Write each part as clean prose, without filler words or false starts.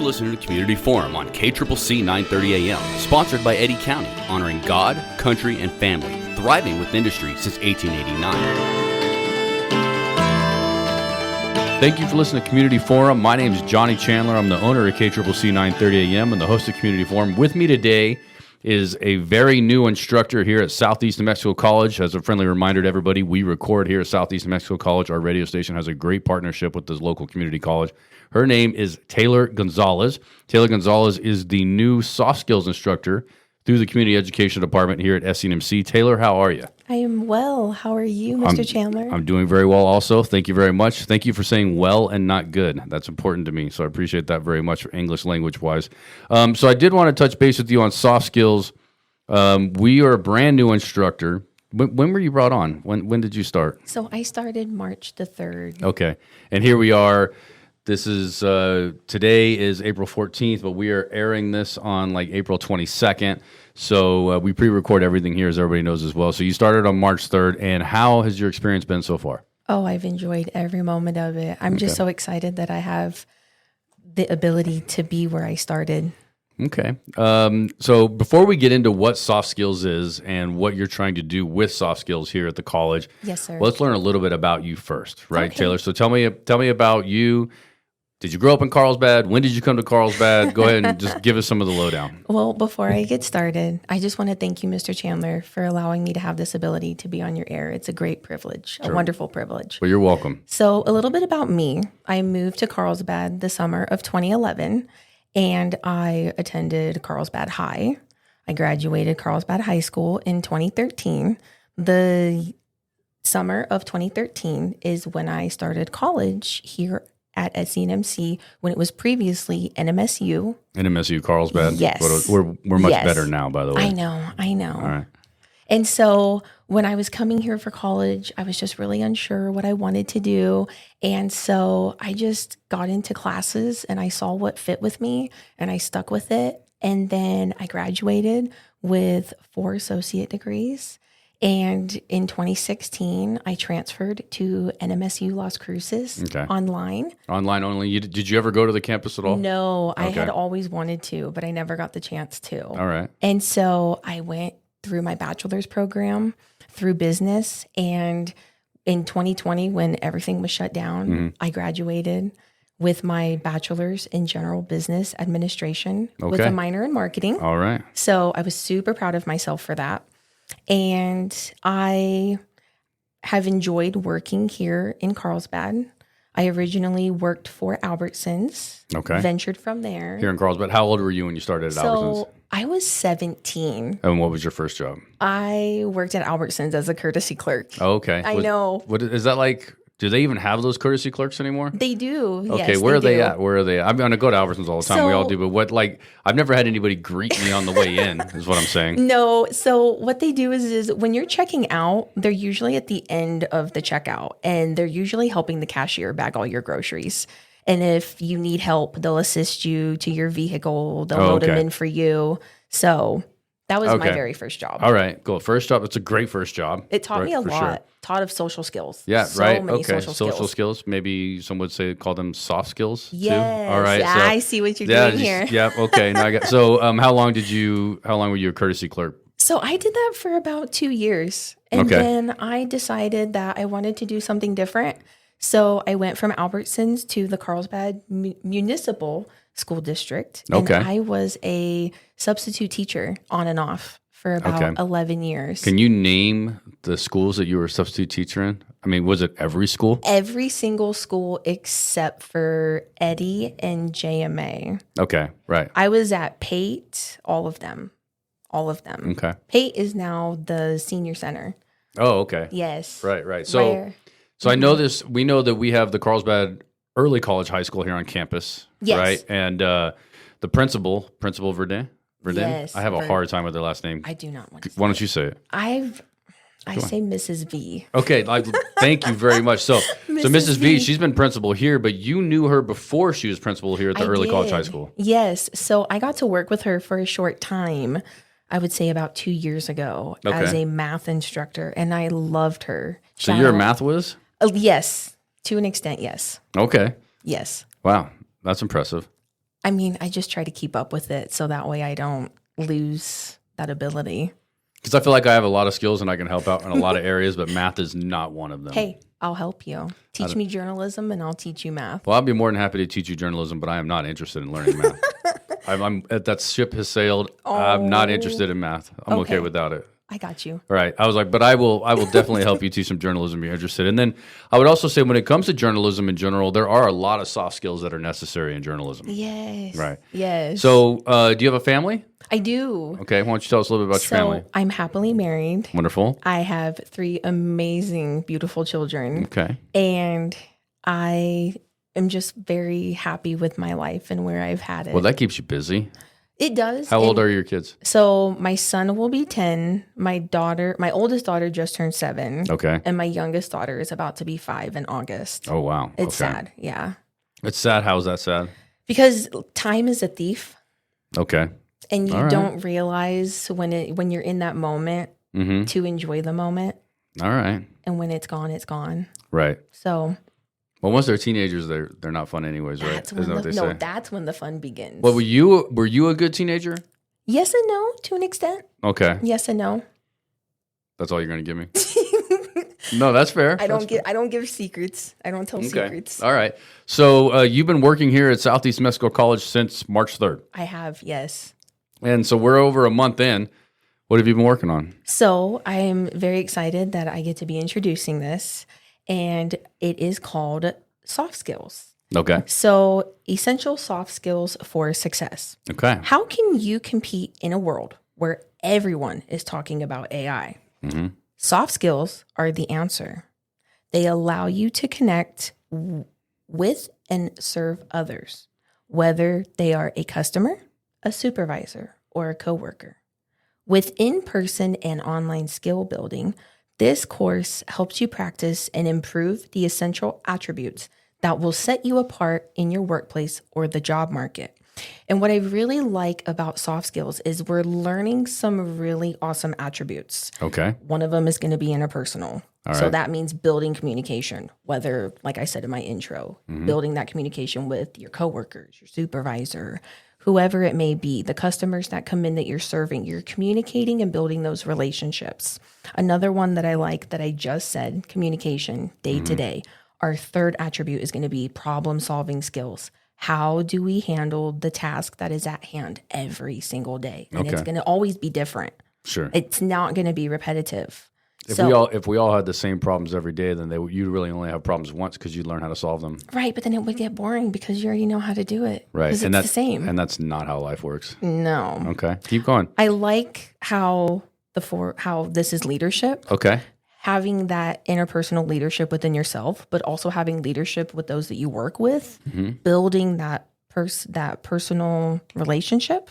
listening to Community Forum on KCCC 930 AM, sponsored by Eddy County, honoring God, country, and family, thriving with industry since 1889. Thank you for listening to Community Forum. My name is Johnny Chandler. I'm the owner of KCCC 930 AM and the host of Community Forum. With me today is a very new instructor here at Southeast New Mexico College. As a friendly reminder to everybody, we record here at Southeast New Mexico College. Our radio station has a great partnership with this local community college. Her name is Taylor Gonzales. Taylor Gonzales is the new soft skills instructor through the Community Education Department here at SENMC. Taylor, how are you? I am well. How are you, Mr. Chandler? I'm doing very well also. Thank you very much. Thank you for saying well and not good. That's important to me, so I appreciate that very much for English language-wise. So I did want to touch base with you on soft skills. We are a brand new instructor. When were you brought on? When did you start? So I started March the 3rd. Okay. And here we are. This is, today is April 14th, but we are airing this on like April 22nd. So we pre-record everything here, as everybody knows as well. So you started on March 3rd, and how has your experience been so far? Oh, I've enjoyed every moment of it. I'm just so excited that I have the ability to be where I started. Okay. So before we get into what soft skills is and what you're trying to do with soft skills here at the college, Yes, sir. let's learn a little bit about you first, right, Okay. Taylor? So tell me about you. Did you grow up in Carlsbad? When did you come to Carlsbad? Go ahead and just give us some of the lowdown. Well, before I get started, I just want to thank you, Mr. Chandler, for allowing me to have this ability to be on your air. It's a great privilege, a wonderful privilege. Well, you're welcome. So a little bit about me. I moved to Carlsbad the summer of 2011, and I attended Carlsbad High. I graduated Carlsbad High School in 2013. The summer of 2013 is when I started college here at SENMC, when it was previously NMSU. NMSU Carlsbad. Yes. But we're much Yes. better now, by the way. I know. All right. And so when I was coming here for college, I was just really unsure what I wanted to do. And so I just got into classes and I saw what fit with me and I stuck with it. And then I graduated with 4 associate degrees. And in 2016, I transferred to NMSU Las Cruces online. Online only. Did you ever go to the campus at all? No, I Okay. had always wanted to, but I never got the chance to. All right. And so I went through my bachelor's program through business. And in 2020, when everything was shut down, I graduated with my bachelor's in general business administration with a minor in marketing. All right. So I was super proud of myself for that. And I have enjoyed working here in Carlsbad. I originally worked for Albertsons. Okay. Ventured from there. Here in Carlsbad. How old were you when you started at Albertsons? So I was 17. And what was your first job? I worked at Albertsons as a courtesy clerk. Oh, okay. I know. What is that like? Do they even have those courtesy clerks anymore? They do. Okay, yes, where are they do. at? Where are they at? I'm going to go to Albertsons all the time. We all So- do. But I've never had anybody greet me on the way in, is what I'm saying. No. So what they do is when you're checking out, they're usually at the end of the checkout and they're usually helping the cashier bag all your groceries. And if you need help, they'll assist you to your vehicle. They'll load them in for you. So that was my very first job. All right, cool. First job. It's a great first job. It taught me a for lot. sure. Taught of social skills. Yeah, so right. Many Okay, social skills. Maybe some would call them soft skills. Yes. Too. All right. So, I see what you're doing here. Yeah. Okay. Now I got. So, how long were you a courtesy clerk? So I did that for about 2 years. And then I decided that I wanted to do something different. So I went from Albertsons to the Carlsbad Municipal School District. And I was a substitute teacher on and off for about 11 years. Can you name the schools that you were a substitute teacher in? I mean, was it every school? Every single school except for Eddy and JMA. Okay, right. I was at Pate, all of them. Okay. Pate is now the senior center. Oh, okay. Yes. Right. So I know this. We know that we have the Carlsbad Early College High School here on campus, Yes. right? And the Principal Verdun. Yes, I have a hard time with their last name. I do not want to say Why don't you say it? I say Mrs. V. Okay, thank you very much. So Mrs. V, she's been principal here, but you knew her before she was principal here at the Early College High School. Yes. So I got to work with her for a short time. I would say about 2 years ago as a math instructor, and I loved her. So you're a math whiz? Yes, to an extent, yes. Okay. Yes. Wow, that's impressive. I mean, I just try to keep up with it so that way I don't lose that ability. Because I feel like I have a lot of skills and I can help out in a lot of areas, but math is not one of them. Hey, I'll help you. Teach me journalism and I'll teach you math. Well, I'd be more than happy to teach you journalism, but I am not interested in learning math. That ship has sailed. I'm not interested in math. I'm okay without it. I got you. All right. I was like, but I will definitely help you teach some journalism if you're interested. And then I would also say when it comes to journalism in general, there are a lot of soft skills that are necessary in journalism. Yes. Right. Yes. So do you have a family? I do. Okay. Why don't you tell us a little bit about your family? I'm happily married. Wonderful. I have 3 amazing, beautiful children. Okay. And I am just very happy with my life and where I've had it. Well, that keeps you busy. It does. How old are your kids? So my son will be 10. My oldest daughter just turned 7. Okay. And my youngest daughter is about to be 5 in August. Oh, wow. It's sad. Yeah. It's sad. How is that sad? Because time is a thief. Okay. And you don't realize when you're in that moment to enjoy the moment. All right. And when it's gone, it's gone. Right. So. Well, once they're teenagers, they're not fun anyways, right? That's when that's when the fun begins. Well, were you a good teenager? Yes and no, to an extent. Okay. Yes and no. That's all you're going to give me? No, that's fair. I don't give secrets. I don't tell secrets. All right. So you've been working here at Southeast Mexico College since March 3rd. I have, yes. And so we're over a month in. What have you been working on? So I am very excited that I get to be introducing this. And it is called soft skills. Okay. So essential soft skills for success. Okay. How can you compete in a world where everyone is talking about AI? Mm-hmm. Soft skills are the answer. They allow you to connect with and serve others, whether they are a customer, a supervisor, or a coworker. With in-person and online skill building, this course helps you practice and improve the essential attributes that will set you apart in your workplace or the job market. And what I really like about soft skills is we're learning some really awesome attributes. Okay. One of them is going to be interpersonal. All So right. that means building communication, whether, like I said in my intro, building that communication with your coworkers, your supervisor, whoever it may be, the customers that come in that you're serving, you're communicating and building those relationships. Another one that I like that I just said, communication day to day. Our third attribute is going to be problem solving skills. How do we handle the task that is at hand every single day? And it's going to always be different. Sure. It's not going to be repetitive. If we all had the same problems every day, then you'd really only have problems once because you'd learn how to solve them. Right, but then it would get boring because you already know how to do it. Right, Because and it's that's the same. And that's not how life works. No. Okay, keep going. I like how this is leadership. Okay. Having that interpersonal leadership within yourself, but also having leadership with those that you work with, building that personal relationship.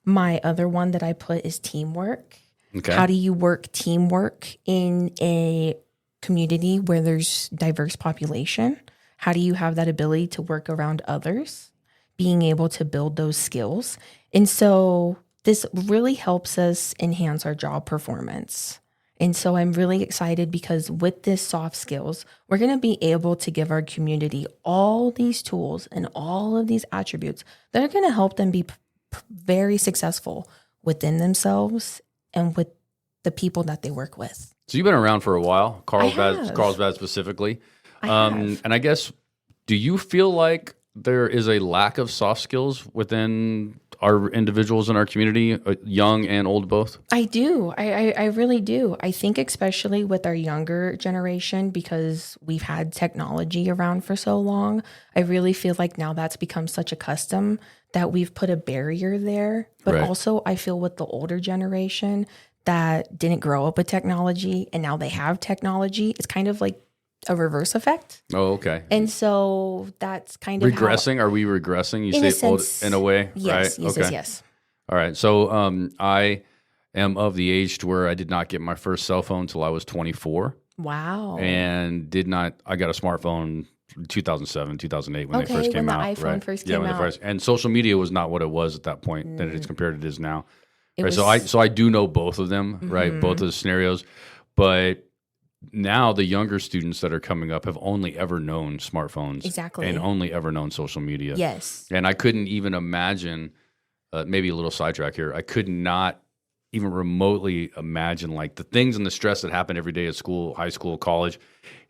My other one that I put is teamwork. Okay. How do you work teamwork in a community where there's diverse population? How do you have that ability to work around others? Being able to build those skills. And so this really helps us enhance our job performance. And so I'm really excited because with this soft skills, we're going to be able to give our community all these tools and all of these attributes that are going to help them be very successful within themselves and with the people that they work with. So you've been around for a while, I have. Carlsbad specifically. I have. And I guess, do you feel like there is a lack of soft skills within our individuals in our community, young and old both? I do. I really do. I think especially with our younger generation, because we've had technology around for so long, I really feel like now that's become such a custom that we've put a barrier there. But Right. also I feel with the older generation that didn't grow up with technology and now they have technology, it's kind of like a reverse effect. Oh, okay. And so that's kind of Regressing? Are we regressing? You In a say old sense, in a way, Yes, right? Okay. yes. All right. So I am of the age to where I did not get my first cell phone until I was 24. Wow. And I got a smartphone in 2007, 2008 when they Okay, first came when the out. iPhone right? first Yeah, came when out. and social media was not what it was at that point than it is compared to it is now. It Right. was- So I do know both of them, right? Both of the scenarios. But now the younger students that are coming up have only ever known smartphones. Exactly. And only ever known social media. Yes. And I couldn't even imagine, maybe a little sidetrack here, I could not even remotely imagine like the things and the stress that happen every day at school, high school, college,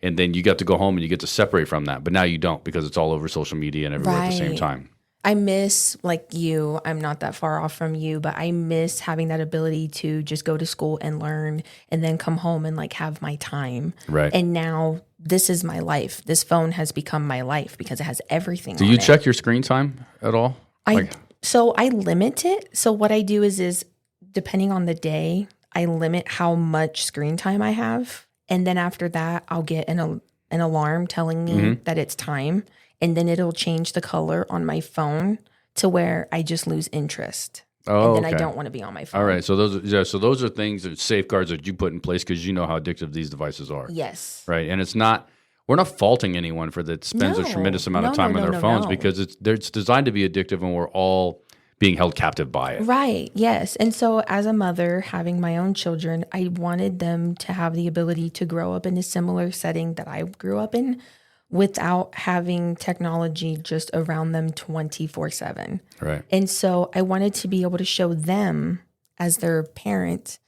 and then you get to go home and you get to separate from that. But now you don't, because it's all over social media and everywhere at the same time. I miss, like you, I'm not that far off from you, but I miss having that ability to just go to school and learn and then come home and like have my time. Right. And now this is my life. This phone has become my life because it has everything Do on you it. check your screen time at all? So I limit it. So what I do is depending on the day, I limit how much screen time I have. And then after that, I'll get an alarm telling me that it's time. And then it'll change the color on my phone to where I just lose interest. Oh, and then I don't want to be on my phone. All right. So those are things that safeguards that you put in place because you know how addictive these devices are. Yes. Right. And we're not faulting anyone for that spends a tremendous amount of time on their phones because it's designed to be addictive and we're all being held captive by it. Right. Yes. And so as a mother having my own children, I wanted them to have the ability to grow up in a similar setting that I grew up in, without having technology just around them 24/7. Right. And so I wanted to be able to show them as their parent,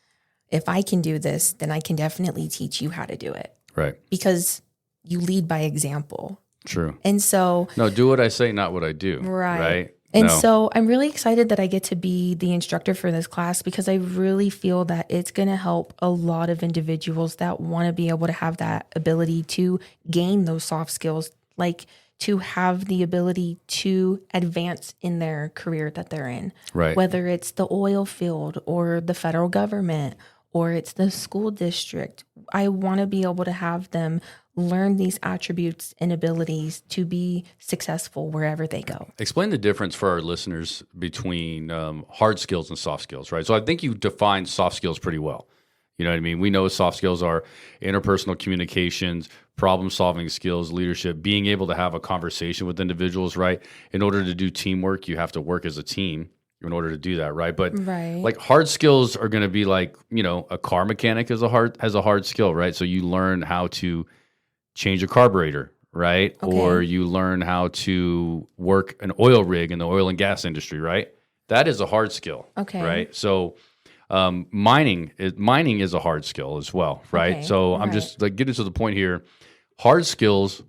if I can do this, then I can definitely teach you how to do it. Right. Because you lead by example. True. And so No, do what I say, not what I do. Right. And No. so I'm really excited that I get to be the instructor for this class because I really feel that it's going to help a lot of individuals that want to be able to have that ability to gain those soft skills, like to have the ability to advance in their career that they're in. Right. Whether it's the oil field or the federal government or it's the school district, I want to be able to have them learn these attributes and abilities to be successful wherever they go. Explain the difference for our listeners between hard skills and soft skills, right? So I think you define soft skills pretty well. You know what I mean? We know soft skills are interpersonal communications, problem-solving skills, leadership, being able to have a conversation with individuals, right? In order to do teamwork, you have to work as a team in order to do that, right? But like hard skills are going to be like, a car mechanic has a hard skill, right? So you learn how to change a carburetor, right? Okay. Or you learn how to work an oil rig in the oil and gas industry, right? That is a hard skill, Okay. right? So mining is a hard skill as well, right? Okay. So I'm just like getting to the point here. Hard skills,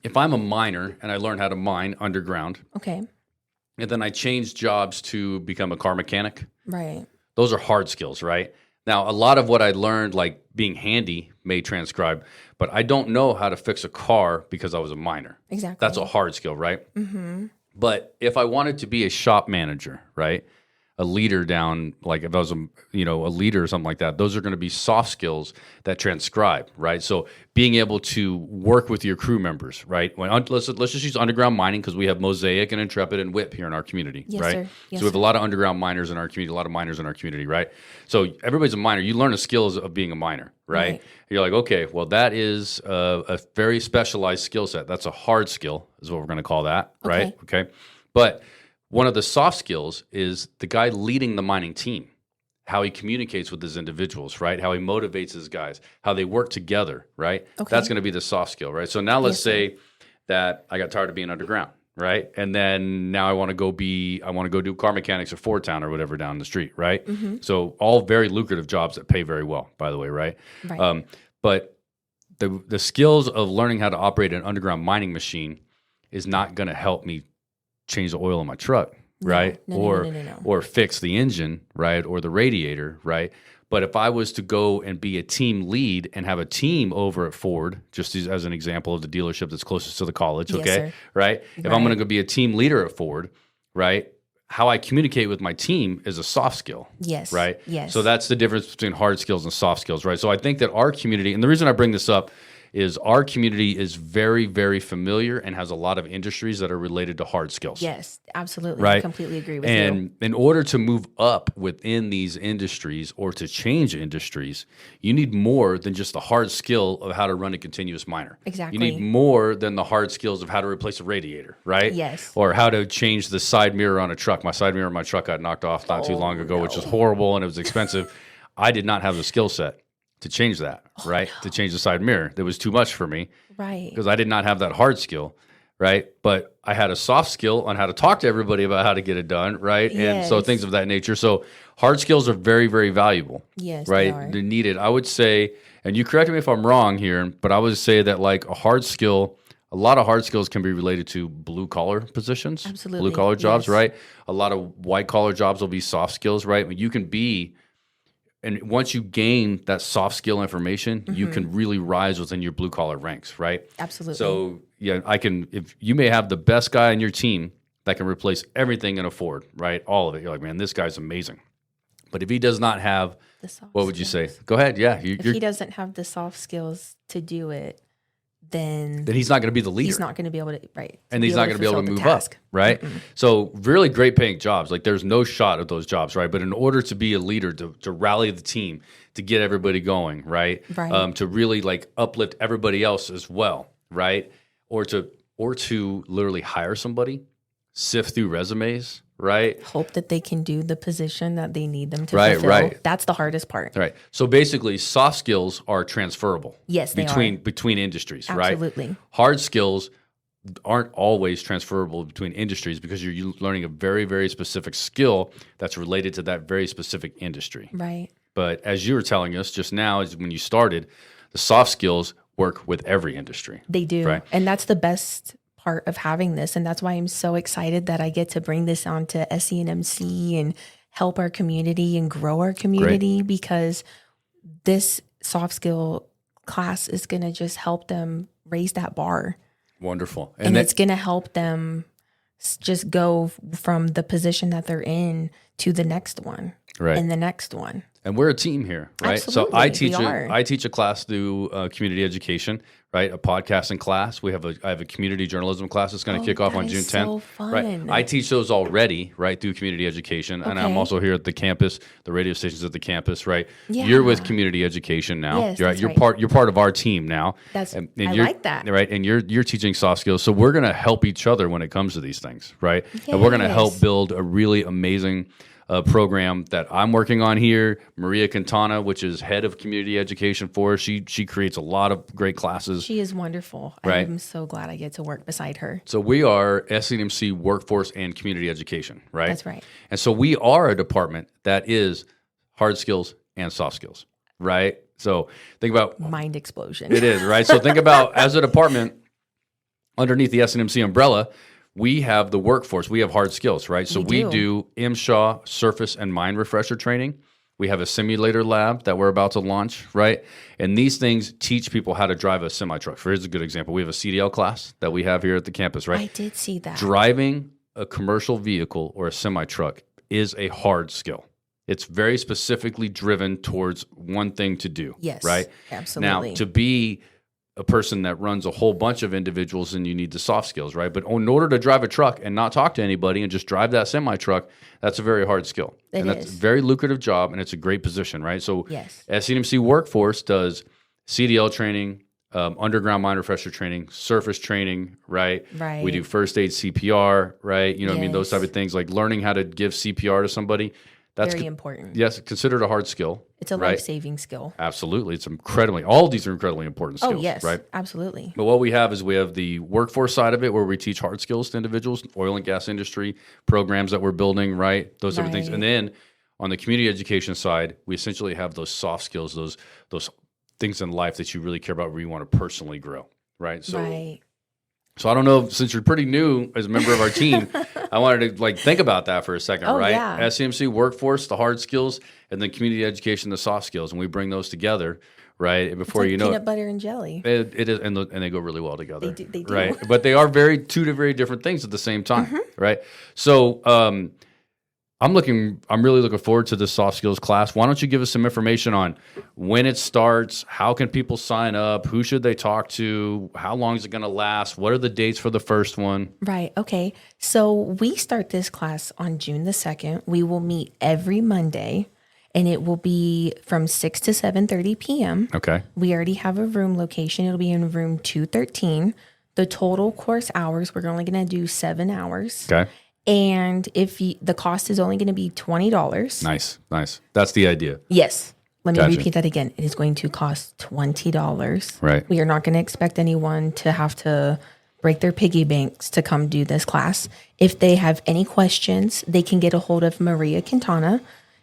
if I'm a miner and I learn how to mine underground, Okay. and then I change jobs to become a car mechanic, Right. those are hard skills, right? Now, a lot of what I learned, like being handy, may transcribe, but I don't know how to fix a car because I was a miner. Exactly. That's a hard skill, right? Mm-hmm. But if I wanted to be a shop manager, right, a leader down, like if I was a leader or something like that, those are going to be soft skills that transcribe, right? So being able to work with your crew members, right? Let's just use underground mining because we have Mosaic and Intrepid and WHIP here in our community, Yes, right? sir. Yes, so we have a lot of underground miners in our community, a lot of miners in our community, right? So everybody's a miner. You learn the skills of being a miner, right? You're like, okay, well, that is a very specialized skill set. That's a hard skill is what we're going to call that, right? Okay. But one of the soft skills is the guy leading the mining team, how he communicates with his individuals, right? How he motivates his guys, how they work together, right? Okay. That's going to be the soft skill, right? So now let's say that I got tired of being underground, right? And then now I want to go do car mechanics at Ford Town or whatever down the street, right? Mm-hmm. So all very lucrative jobs that pay very well, by the way, right? Right. But the skills of learning how to operate an underground mining machine is not going to help me change the oil in my truck, right? No. Or fix the engine, right? Or the radiator, right? But if I was to go and be a team lead and have a team over at Ford, just as an example of the dealership that's closest to the college, Yes, okay, sir. right? If I'm going to be a team leader at Ford, right? How I communicate with my team is a soft skill. Yes. Right? Yes. So that's the difference between hard skills and soft skills, right? So I think that our community, and the reason I bring this up is our community is very, very familiar and has a lot of industries that are related to hard skills. Yes, absolutely. Right? I completely agree with you. And in order to move up within these industries or to change industries, you need more than just the hard skill of how to run a continuous miner. Exactly. You need more than the hard skills of how to replace a radiator, right? Yes. Or how to change the side mirror on a truck. My side mirror on my truck got knocked off not too long ago, which is horrible and it was expensive. I did not have the skill set. to change that, right? To change the side mirror. That was too much for me Right. because I did not have that hard skill, right? But I had a soft skill on how to talk to everybody about how to get it done, right? And so Yes. things of that nature. So hard skills are very, very valuable. Yes, right? they are. They're needed. I would say, and you correct me if I'm wrong here, but I would say that like a lot of hard skills can be related to blue collar positions, Absolutely. blue collar jobs, Yes. right? A lot of white collar jobs will be soft skills, right? You can be, and once you gain that soft skill information, you can really rise within your blue collar ranks, right? Absolutely. So yeah, if you may have the best guy in your team that can replace everything in a Ford, right? All of it. You're like, man, this guy's amazing. But if he does not have, The soft what would you say? skills. Go ahead. Yeah. If he doesn't have the soft skills to do it, then Then he's not going to be the leader. he's not going to be able to, right. And he's not going to be able to fulfill move the up, task. right? So really great paying jobs. Like there's no shot at those jobs, right? But in order to be a leader, to rally the team, to get everybody going, right? Right. To really like uplift everybody else as well, right? Or to literally hire somebody, sift through resumes, right? Hope that they can do the position that they need them to Right, fulfill. right. That's the hardest part. Right. So basically, soft skills are transferable. Yes, they between industries, right? Absolutely. Hard skills aren't always transferable between industries because you're learning a very, very specific skill that's related to that very specific industry. Right. But as you were telling us just now, is when you started, the soft skills work with every industry. They do. Right. And that's the best part of having this. And that's why I'm so excited that I get to bring this on to SENMC and help our community and grow our community because this soft skill class is going to just help them raise that bar. Wonderful. And it's going to help them just go from the position that they're in to the next one Right. and the next one. And we're a team here, right? Absolutely, so we are. I teach a class through community education, right? A podcasting class. I have a community journalism class that's going to kick off that on is June 10th. so Right. fun. I teach those already, right, through community education, and I'm Okay. also here at the campus, the radio stations at the campus, right? Yeah. You're with community education now. Yes, You're, that's you're right. You're part of our team now. That's- and I you're- like that. right? And you're teaching soft skills, so we're going to help each other when it comes to these things, right? And we're going to help Yes. build a really amazing program that I'm working on here. Maria Quintana, which is head of community education for us, she creates a lot of great classes. She is wonderful. Right. I'm so glad I get to work beside her. So we are SENMC Workforce and Community Education, right? That's right. And so we are a department that is hard skills and soft skills, right? So think about Mind explosion. it is, right? So think about as a department underneath the SNMC umbrella, we have the workforce. We have hard skills, right? So we do MSHA surface and mine refresher training. We have a simulator lab that we're about to launch, right? And these things teach people how to drive a semi-truck. So here's a good example. We have a CDL class that we have here at the campus, right? I did see that. Driving a commercial vehicle or a semi-truck is a hard skill. It's very specifically driven towards one thing to do, Yes, right? absolutely. Now, to be a person that runs a whole bunch of individuals, and you need the soft skills, right? But in order to drive a truck and not talk to anybody and just drive that semi-truck, that's a very hard skill. And that's a very lucrative job, and it's a great position, right? So Yes. SENMC Workforce does CDL training, underground mine refresher training, surface training, right? Right. We do first aid CPR, right? You know what I mean? Those Yes. type of things, like learning how to give CPR to somebody. That's Very important. yes, considered a hard skill. It's a right? life-saving skill. Absolutely. It's all of these are incredibly important skills, Oh, yes. right? Absolutely. But what we have is we have the workforce side of it where we teach hard skills to individuals, oil and gas industry programs that we're building, right? Those type of things. Right. And then on the community education side, we essentially have those soft skills, those things in life that you really care about where you want to personally grow, right? So Right. so I don't know, since you're pretty new as a member of our team, I wanted to think about that for a second, Oh, right? yeah. SEMC workforce, the hard skills, and then community education, the soft skills, and we bring those together, right? And before It's like you know peanut butter and jelly. it is, and they go really well together. They do. right? But they are two very different things at the same time, Mm-hmm. right? So I'm really looking forward to this soft skills class. Why don't you give us some information on when it starts, how can people sign up, who should they talk to, how long is it going to last, what are the dates for the first one? Right. Okay. So we start this class on June the 2nd. We will meet every Monday, and it will be from 6 to 7:30 p.m. Okay. We already have a room location. It'll be in room 213. The total course hours, we're only going to do 7 hours. Okay. And the cost is only going to be $20. Nice. That's the idea. Yes. Let me Gotcha. repeat that again. It is going to cost $20. Right. We are not going to expect anyone to have to break their piggy banks to come do this class. If they have any questions, they can get a hold of Maria Quintana.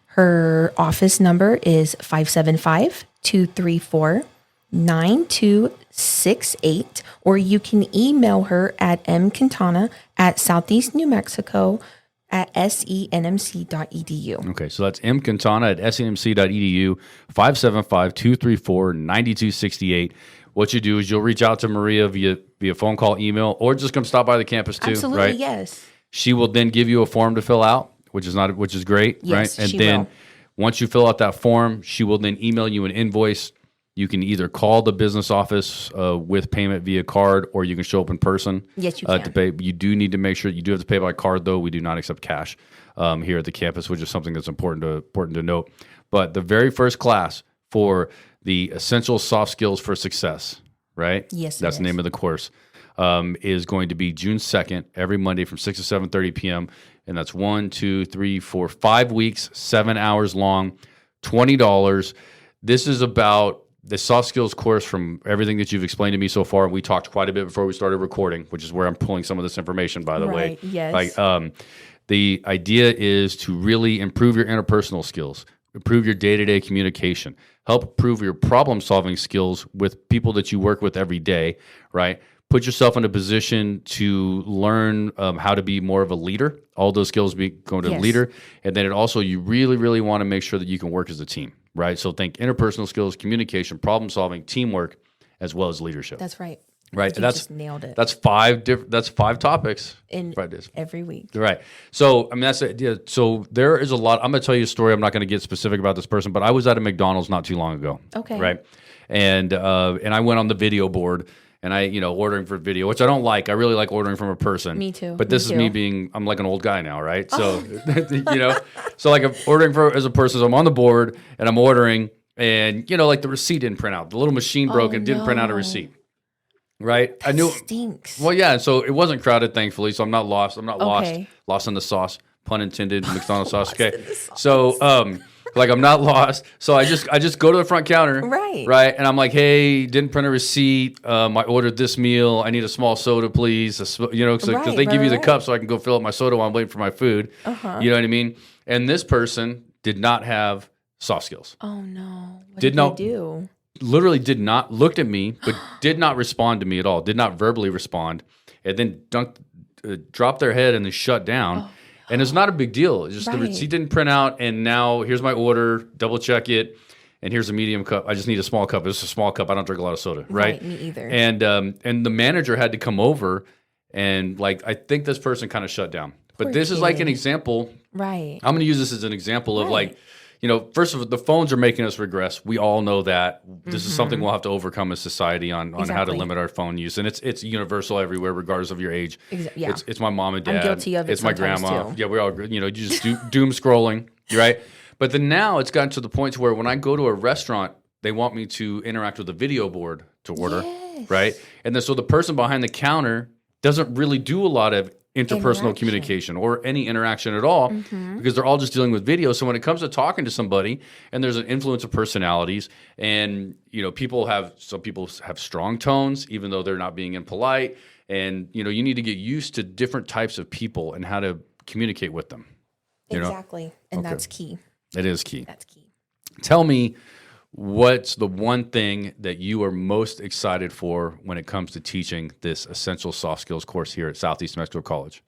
Her office number is 575-234-9268, or you can email her at mquintana@southeastnewmexico@senmc.edu. Okay, so that's mquintana@senmc.edu, 575-234-9268. What you do is you'll reach out to Maria via phone call, email, or just come stop by the campus too. Absolutely, right? yes. She will then give you a form to fill out, which is great, Yes, right? And she then will. once you fill out that form, she will then email you an invoice. You can either call the business office with payment via card, or you can show up in person. Yes, you can. To pay. You do need to make sure you do have to pay by card, though. We do not accept cash here at the campus, which is something that's important to note. But the very first class for the Essential Soft Skills for Success, right? Yes, it That's the is. name of the course. Is going to be June 2nd, every Monday from 6 to 7:30 p.m. And that's 5 weeks, 7 hours long, $20. This is about the soft skills course from everything that you've explained to me so far. We talked quite a bit before we started recording, which is where I'm pulling some of this information, by the way. Right, yes. Like, the idea is to really improve your interpersonal skills, improve your day-to-day communication, help improve your problem-solving skills with people that you work with every day, right? Put yourself in a position to learn how to be more of a leader. All those skills go to Yes. leader. And then you really, really want to make sure that you can work as a team, right? So think interpersonal skills, communication, problem-solving, teamwork, as well as leadership. That's right. Right. You just nailed it. That's five topics. In 5 days. every week. Right. So, I mean, that's the idea. So there is a lot. I'm going to tell you a story. I'm not going to get specific about this person, but I was at a McDonald's not too long ago. Okay. Right. And I went on the video board and ordering for video, which I don't like. I really like ordering from a person. Me too. But this Me is me too. I'm like an old guy now, right? So, so like I'm ordering as a person. So I'm on the board and I'm ordering, and like the receipt didn't print out. The little machine broke and didn't print out a no. receipt. Right. I knew. Stinks. Well, yeah. So it wasn't crowded, thankfully. So I'm not lost. I'm not Okay. lost in the sauce, pun intended. McDonald's sauce. Okay. So, like I'm not lost. So I just go to the front counter. Right. Right. And I'm like, hey, didn't print a receipt. I ordered this meal. I need a small soda, please. Because they give you the cup so I can go fill up my soda while I'm waiting for my food. You know what I mean? And this person did not have soft skills. Oh no. What Did did not- they do? Literally did not looked at me, but did not respond to me at all. Did not verbally respond, and then dropped their head and then shut down. And it's not a big deal. It's just the Right. receipt didn't print out, and now here's my order. Double check it, and here's a medium cup. I just need a small cup. It's a small cup. I don't drink a lot of soda, right? Me either. And the manager had to come over, and I think this person kind of shut down. But Poor this is like kid. an example. Right. I'm going to use this as an example of Right. first of all, the phones are making us regress. We all know that. This is something we'll have to overcome as society on how to Exactly. limit our phone use. And it's universal everywhere, regardless of your age. Yeah. It's my mom and dad. I'm guilty of it It's my sometimes, grandma. too. Yeah, we're all, you just doom scrolling, right? But then now it's gotten to the point to where when I go to a restaurant, they want me to interact with the video board to order, Yes. right? And then so the person behind the counter doesn't really do a lot of interpersonal Interaction. communication or any interaction at all because they're all just dealing with video. So when it comes to talking to somebody, and there's an influence of personalities, and some people have strong tones even though they're not being impolite, and you need to get used to different types of people and how to communicate with them. Exactly. And Okay. that's key. It is key. That's key. Tell me, what's the one thing that you are most excited for when it comes to teaching this Essential Soft Skills course here at Southeast New Mexico College?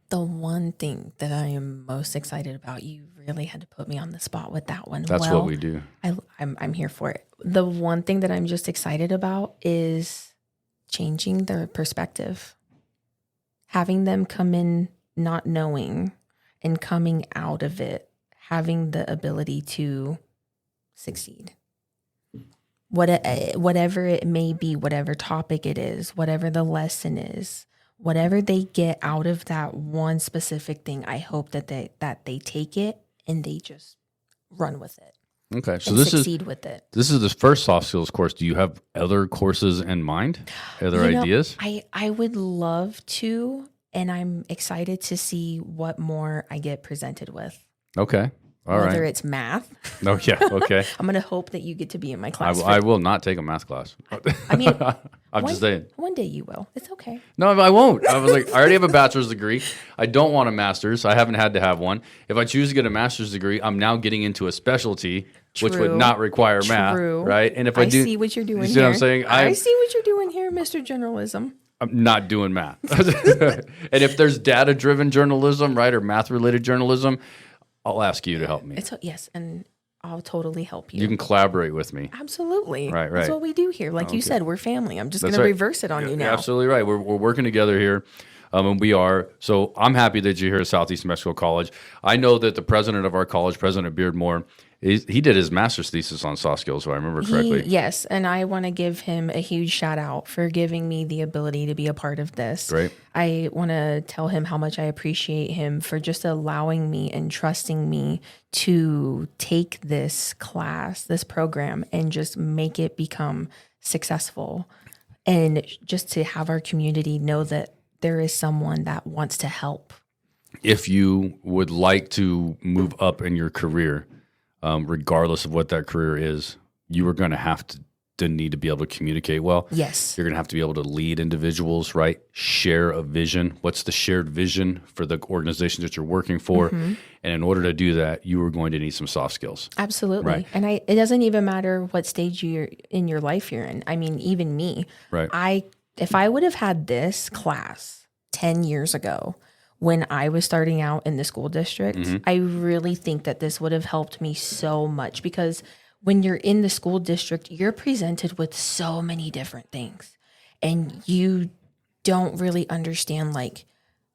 The one thing that I am most excited about, you really had to put me on the spot with that one. That's what we do. I'm here for it. The one thing that I'm just excited about is changing their perspective. Having them come in not knowing and coming out of it, having the ability to succeed. Whatever it may be, whatever topic it is, whatever the lesson is, whatever they get out of that one specific thing, I hope that they take it and they just run with it. Okay, so and this succeed with it. This is the first soft skills course. Do you have other courses in mind? Other ideas? I would love to, and I'm excited to see what more I get presented with. Okay. All whether right. it's math. Oh, yeah. Okay. I'm going to hope that you get to be in my class. I will not take a math class. I mean, I'm just saying. One day you will. It's okay. No, I won't. I was like, I already have a bachelor's degree. I don't want a master's. I haven't had to have one. If I choose to get a master's degree, I'm now getting into a specialty, which would not require math, right? And if I do, see what you're doing you see here. what I'm saying? I see what you're doing here, Mr. Journalism. I'm not doing math. And if there's data-driven journalism, right, or math-related journalism, I'll ask you to help me. Yes, and I'll totally help you. You can collaborate with me. Absolutely. Right. That's what we do here. Like you said, we're family. I'm just going to reverse it on you now. Absolutely right. We're working together here. And we are. So I'm happy that you're here at Southeast New Mexico College. I know that the president of our college, President Beardmore, he did his master's thesis on soft skills, if I remember correctly. Yes, and I want to give him a huge shout out for giving me the ability to be a part of this. Great. I want to tell him how much I appreciate him for just allowing me and trusting me to take this class, this program, and just make it become successful. And just to have our community know that there is someone that wants to help. If you would like to move up in your career, regardless of what that career is, you are going to have to need to be able to communicate well. Yes. You're going to have to be able to lead individuals, right? Share a vision. What's the shared vision for the organizations that you're working for? And in order to do that, you are going to need some soft skills. Absolutely. Right. And it doesn't even matter what stage you're in your life you're in. I mean, even me. Right. If I would have had this class 10 years ago, when I was starting out in the school district, I really think that this would have helped me so much, because when you're in the school district, you're presented with so many different things and you don't really understand like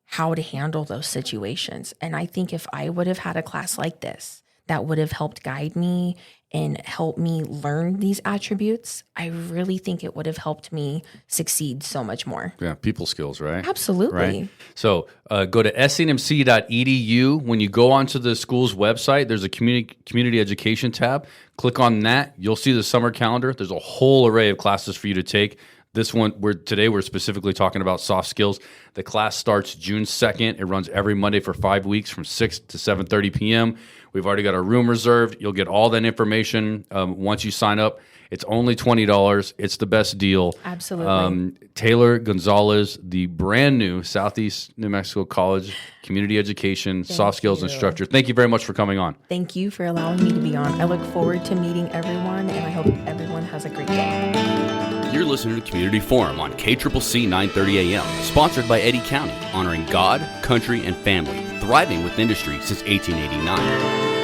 how to handle those situations. And I think if I would have had a class like this, that would have helped guide me and help me learn these attributes, I really think it would have helped me succeed so much more. Yeah, people skills, right? Absolutely. Right. So go to SENMC.edu. When you go onto the school's website, there's a community education tab. Click on that. You'll see the summer calendar. There's a whole array of classes for you to take. This one, today we're specifically talking about soft skills. The class starts June 2nd. It runs every Monday for 5 weeks from 6 to 7:30 p.m. We've already got a room reserved. You'll get all that information once you sign up. It's only $20. It's the best deal. Absolutely. Taylor Gonzales, the brand new Southeast New Mexico College Community Education Soft Skills Instructor. Thank you very much for coming on. Thank you for allowing me to be on. I look forward to meeting everyone, and I hope everyone has a great day. You're listening to Community Forum on KCCC 930 AM, sponsored by Eddy County, honoring God, country, and family, thriving with industry since 1889.